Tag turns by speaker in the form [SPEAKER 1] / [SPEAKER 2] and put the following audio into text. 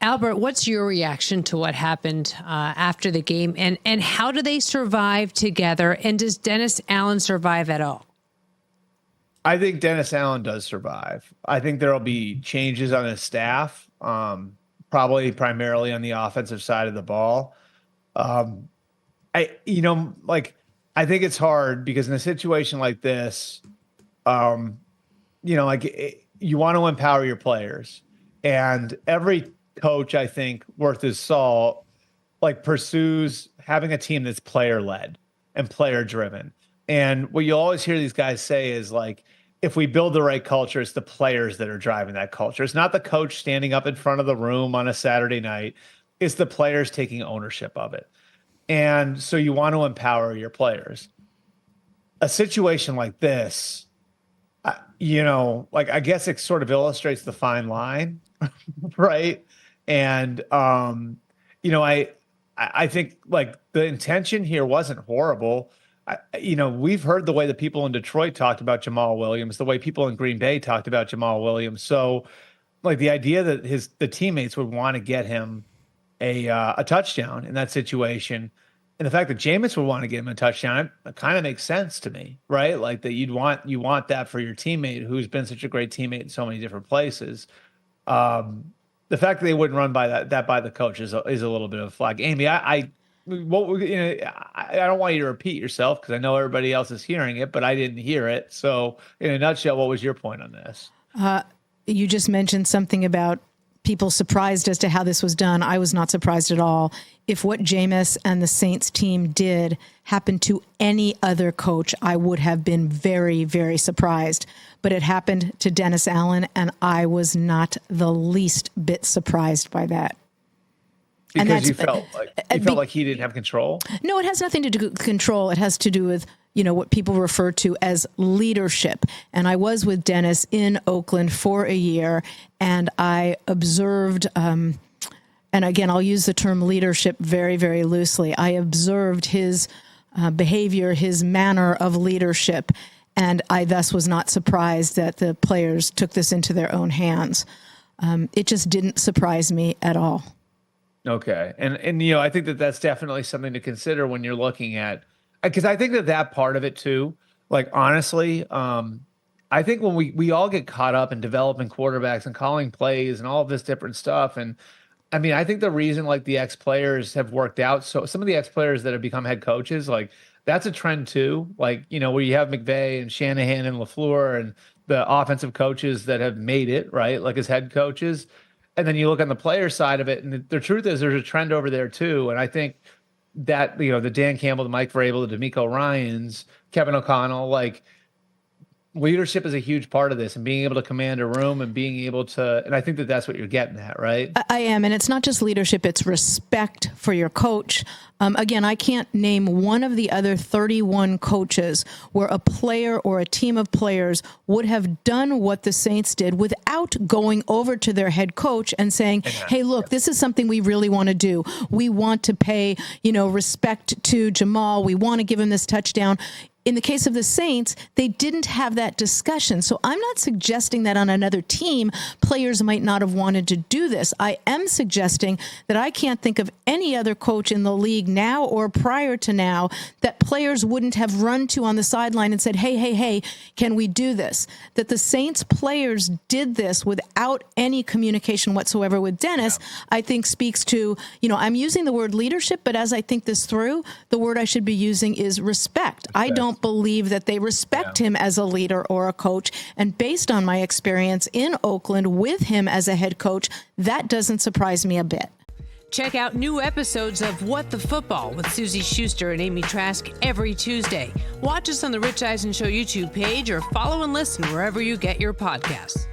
[SPEAKER 1] Albert, what's your reaction to what happened after the game, and how do they survive together? And does Dennis Allen survive at all?
[SPEAKER 2] I think Dennis Allen does survive. I think there'll be changes on his staff, probably primarily on the offensive side of the ball. I think it's hard because in a situation like this, you want to empower your players, and every coach, I think, worth his salt, pursues having a team that's player led and player driven. And what you'll always hear these guys say is if we build the right culture, it's the players that are driving that culture. It's not the coach standing up in front of the room on a Saturday night. It's the players taking ownership of it. And so you want to empower your players. A situation like this, I guess it sort of illustrates the fine line, right? And, I think the intention here wasn't horrible. We've heard the way that people in Detroit talked about Jamal Williams, the way people in Green Bay talked about Jamal Williams. So the idea that the teammates would want to get him a touchdown in that situation, and the fact that Jameis would want to get him a touchdown, it kind of makes sense to me, right? That you want that for your teammate who's been such a great teammate in so many different places. The fact that they wouldn't run by that by the coach is a little bit of a flag. Amy, I don't want you to repeat yourself because I know everybody else is hearing it, but I didn't hear it. So in a nutshell, what was your point on this?
[SPEAKER 3] You just mentioned something about people surprised as to how this was done. I was not surprised at all. If what Jameis and the Saints team did happened to any other coach, I would have been very, very surprised. But it happened to Dennis Allen, and I was not the least bit surprised by that.
[SPEAKER 2] Because you felt like he didn't have control?
[SPEAKER 3] No, it has nothing to do with control. It has to do with, what people refer to as leadership. And I was with Dennis in Oakland for a year, and I observed, and again, I'll use the term leadership very, very loosely. I observed his behavior, his manner of leadership, and I thus was not surprised that the players took this into their own hands. It just didn't surprise me at all.
[SPEAKER 2] Okay. And I think that that's definitely something to consider when you're looking at, because I think that part of it too, honestly, I think when we all get caught up in developing quarterbacks and calling plays and all of this different stuff. And I mean, I think the reason the ex-players have worked out, so some of the ex-players that have become head coaches, that's a trend too. Where you have McVay and Shanahan and LaFleur and the offensive coaches that have made it, right? As head coaches. And then you look on the player side of it, and the truth is there's a trend over there too. And I think that, the Dan Campbell, the Mike Vrabel, the DeMeco Ryans, Kevin O'Connell, leadership is a huge part of this, and being able to command a room and being able to, and I think that that's what you're getting at, right?
[SPEAKER 3] I am. And it's not just leadership, it's respect for your coach. Again, I can't name one of the other 31 coaches where a player or a team of players would have done what the Saints did without going over to their head coach and saying, hey, look, this is something we really want to do. We want to pay, respect to Jamal. We want to give him this touchdown. In the case of the Saints, they didn't have that discussion. So I'm not suggesting that on another team, players might not have wanted to do this. I am suggesting that I can't think of any other coach in the league now or prior to now that players wouldn't have run to on the sideline and said, hey, can we do this? That the Saints players did this without any communication whatsoever with Dennis, I think speaks to, I'm using the word leadership, but as I think this through, the word I should be using is respect. I don't believe that they respect him as a leader or a coach. And based on my experience in Oakland with him as a head coach, that doesn't surprise me a bit.
[SPEAKER 1] Check out new episodes of What the Football with Suzy Shuster and Amy Trask every Tuesday. Watch us on the Rich Eisen Show YouTube page or follow and listen wherever you get your podcasts.